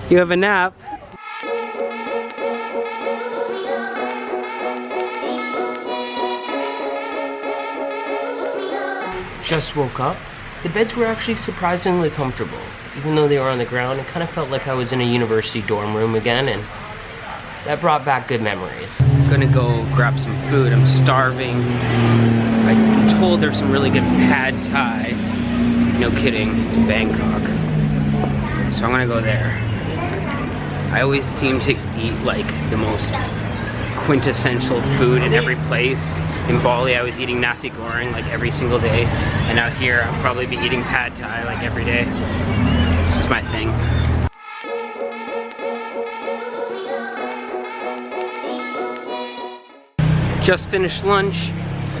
You have a nap. Just woke up. The beds were actually surprisingly comfortable. Even though they were on the ground, it kind of felt like I was in a university dorm room again, and that brought back good memories. I'm gonna go grab some food. I'm starving. I'm told there's some really good pad Thai. No kidding, it's Bangkok. So I'm gonna go there. I always seem to eat like the most quintessential food in every place. In Bali, I was eating nasi goreng like every single day. And out here, I'll probably be eating pad Thai like every day. This is my thing. Just finished lunch.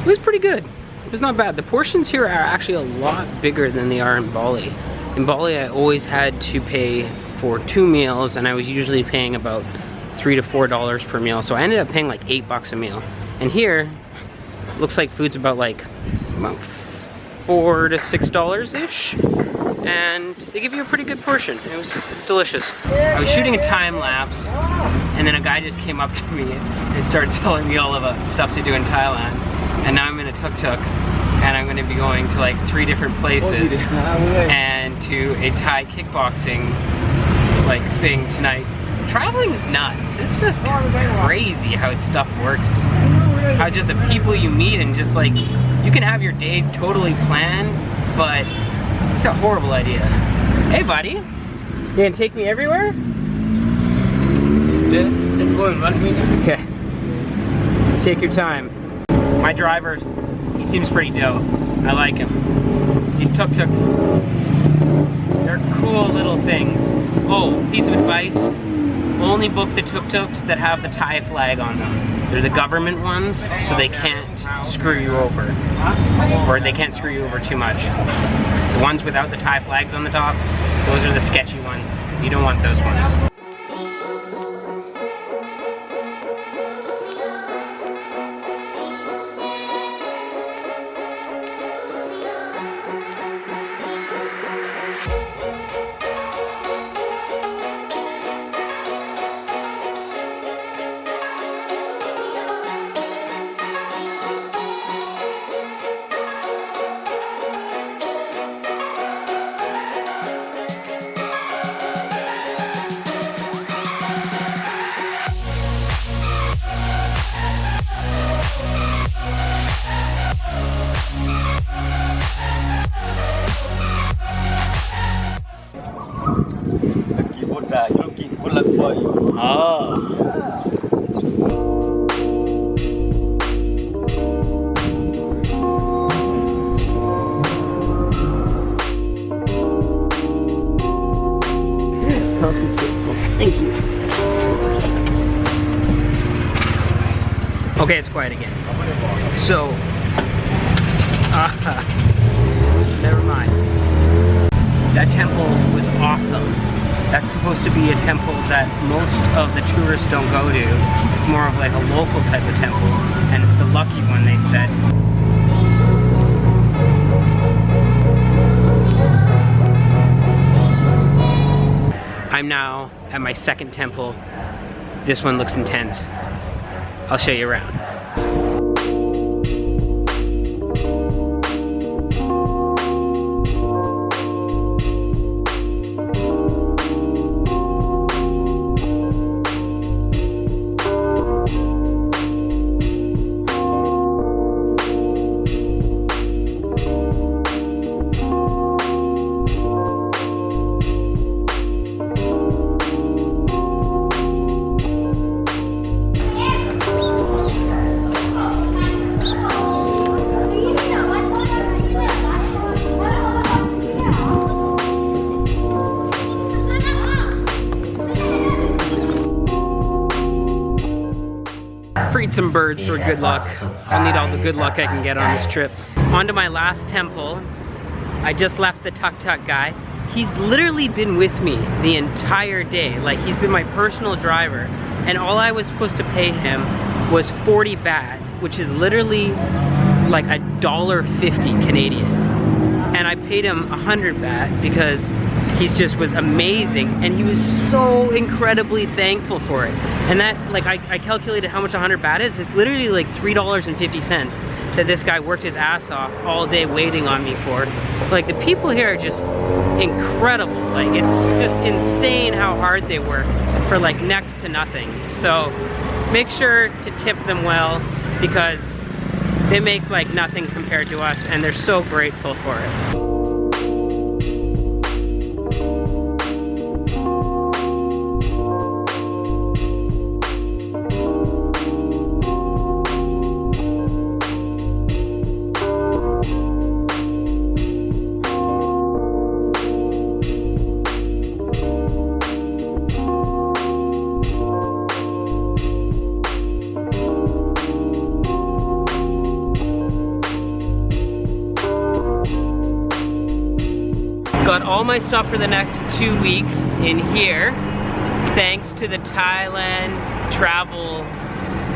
It was pretty good. It was not bad. The portions here are actually a lot bigger than they are in Bali. In Bali, I always had to pay for 2 meals, and I was usually paying about $3 to $4 per meal. So I ended up paying like $8 a meal. And here, looks like food's about $4 to $6-ish. And they give you a pretty good portion. It was delicious. I was shooting a time lapse, and then a guy just came up to me and started telling me all about stuff to do in Thailand. And now I'm in a tuk-tuk, and I'm going to be going to like 3 different places and to a Thai kickboxing like thing tonight. Traveling is nuts. It's just crazy how stuff works. How just the people you meet, and just like, you can have your day totally planned, but it's a horrible idea. Hey buddy, you gonna take me everywhere? Yeah, let's go in 1 minute. Okay. Take your time. My driver, he seems pretty dope. I like him. These tuk-tuks, they're cool little things. Oh, piece of advice. Only book the tuk-tuks that have the Thai flag on them. They're the government ones, so they can't screw you over. Or they can't screw you over too much. The ones without the Thai flags on the top, those are the sketchy ones. You don't want those ones. Looking good luck for you. Oh. Thank you. Okay, it's quiet again. So, never mind. That temple was awesome. That's supposed to be a temple that most of the tourists don't go to. It's more of like a local type of temple, and it's the lucky one, they said. I'm now at my second temple. This one looks intense. I'll show you around. Freed some birds for good luck. I'll need all the good luck I can get on this trip. On to my last temple. I just left the tuk-tuk guy. He's literally been with me the entire day. Like, he's been my personal driver. And all I was supposed to pay him was 40 baht, which is literally like $1.50 Canadian. And I paid him 100 baht because he just was amazing, and he was so incredibly thankful for it. And that, like, I calculated how much 100 baht is. It's literally like $3.50 that this guy worked his ass off all day waiting on me for. Like, the people here are just incredible. Like, it's just insane how hard they work for like next to nothing. So make sure to tip them well, because they make like nothing compared to us, and they're so grateful for it. Got all my stuff for the next 2 weeks in here, thanks to the Thailand Travel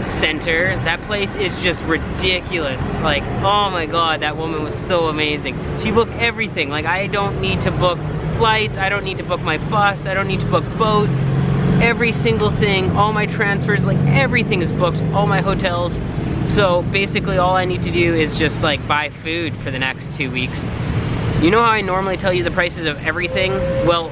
Center. That place is just ridiculous. Like, oh my god, that woman was so amazing. She booked everything. Like, I don't need to book flights, I don't need to book my bus, I don't need to book boats. Every single thing, all my transfers, like everything is booked, all my hotels. So basically all I need to do is just like buy food for the next 2 weeks. You know how I normally tell you the prices of everything? Well,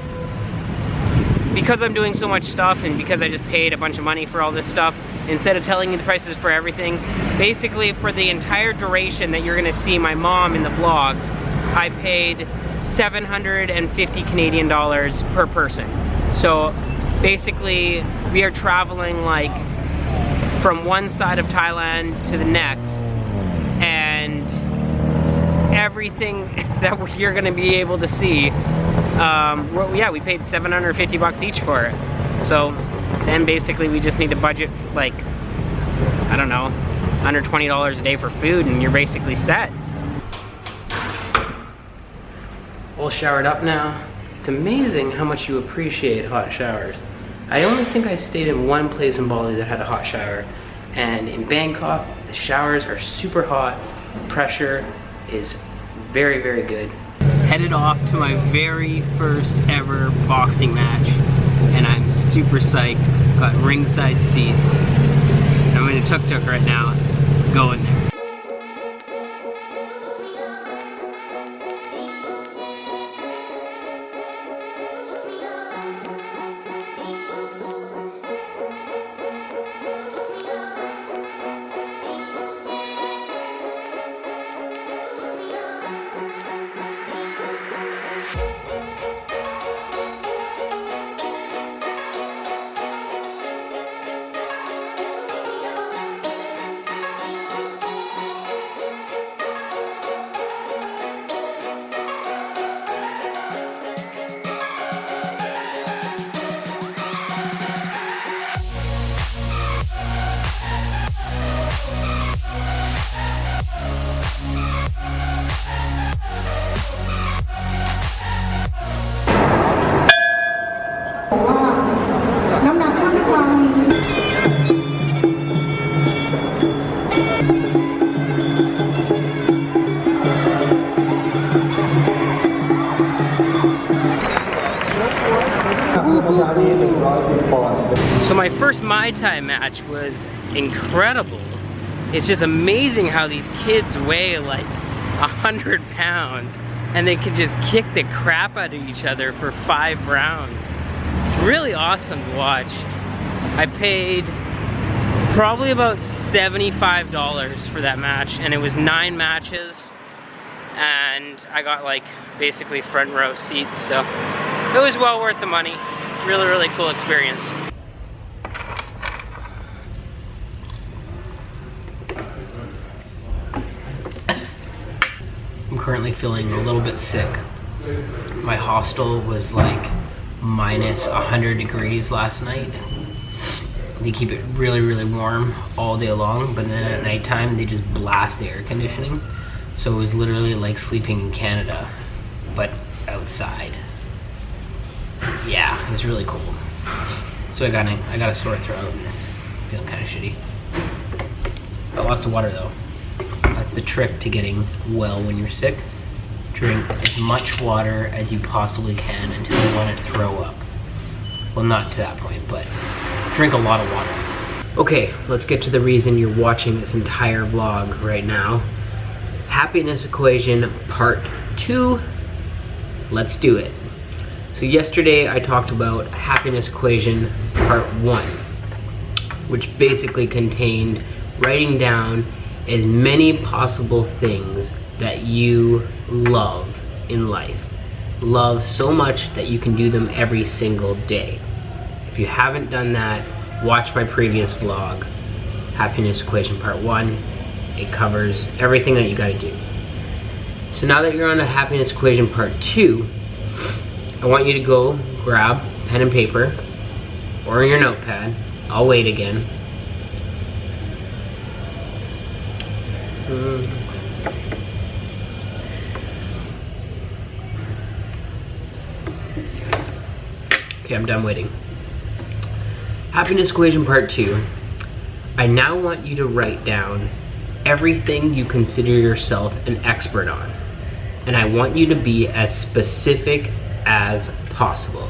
because I'm doing so much stuff and because I just paid a bunch of money for all this stuff, instead of telling you the prices for everything, basically for the entire duration that you're gonna see my mom in the vlogs, I paid 750 Canadian dollars per person. So basically we are traveling like from one side of Thailand to the next, and everything that you're gonna be able to see, well, yeah, we paid 750 bucks each for it. So then basically we just need to budget like, I don't know, under $20 a day for food, and you're basically set. So. All showered up now. It's amazing how much you appreciate hot showers. I only think I stayed in one place in Bali that had a hot shower, and in Bangkok the showers are super hot, the pressure is very, very good. Headed off to my very first ever boxing match, and I'm super psyched. Got ringside seats. I'm in a tuk-tuk right now, going there. So my first Muay Thai match was incredible. It's just amazing how these kids weigh like 100 pounds and they can just kick the crap out of each other for 5 rounds. Really awesome to watch. I paid probably about $75 for that match, and it was 9 matches, and I got like basically front row seats, so it was well worth the money. Really, really cool experience. I'm currently feeling a little bit sick. My hostel was like minus 100 degrees last night. They keep it really, really warm all day long, but then at nighttime they just blast the air conditioning. So it was literally like sleeping in Canada, but outside. Yeah, it was really cold. So I got a sore throat and feeling kind of shitty. But lots of water though. That's the trick to getting well when you're sick. Drink as much water as you possibly can until you want to throw up. Well, not to that point, but drink a lot of water. Okay, let's get to the reason you're watching this entire vlog right now. Happiness equation part 2. Let's do it. So yesterday I talked about happiness equation part 1, which basically contained writing down as many possible things that you love in life. Love so much that you can do them every single day. If you haven't done that, watch my previous vlog, Happiness Equation Part 1. It covers everything that you gotta do. So now that you're on to Happiness Equation Part 2, I want you to go grab pen and paper or your notepad. I'll wait again. Okay, I'm done waiting. Happiness equation part 2. I now want you to write down everything you consider yourself an expert on. And I want you to be as specific as possible.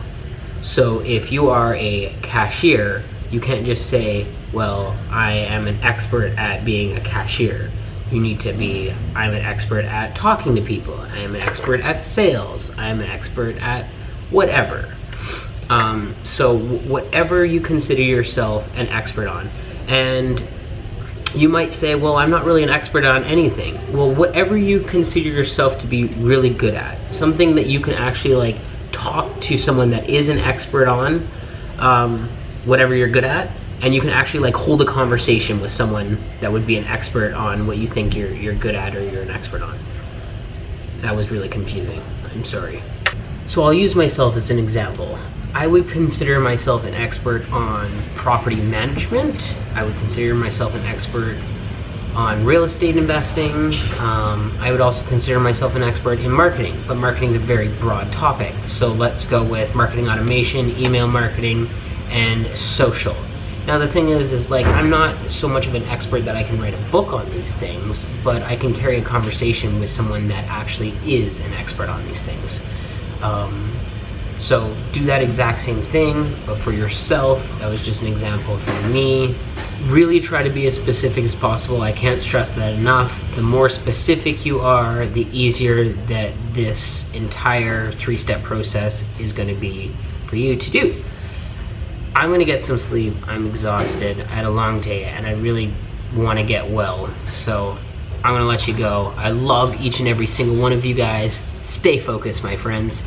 So if you are a cashier, you can't just say, well, I am an expert at being a cashier. You need to be, I'm an expert at talking to people. I am an expert at sales. I am an expert at whatever. So whatever you consider yourself an expert on. And you might say, well, I'm not really an expert on anything. Well, whatever you consider yourself to be really good at, something that you can actually like talk to someone that is an expert on, whatever you're good at, and you can actually like hold a conversation with someone that would be an expert on what you think you're good at or you're an expert on. That was really confusing. I'm sorry. So I'll use myself as an example. I would consider myself an expert on property management. I would consider myself an expert on real estate investing. I would also consider myself an expert in marketing, but marketing is a very broad topic. So let's go with marketing automation, email marketing, and social. Now the thing is like I'm not so much of an expert that I can write a book on these things, but I can carry a conversation with someone that actually is an expert on these things. So do that exact same thing, but for yourself. That was just an example for me. Really try to be as specific as possible. I can't stress that enough. The more specific you are, the easier that this entire 3-step process is going to be for you to do. I'm going to get some sleep. I'm exhausted. I had a long day and I really want to get well. So I'm going to let you go. I love each and every single one of you guys. Stay focused, my friends.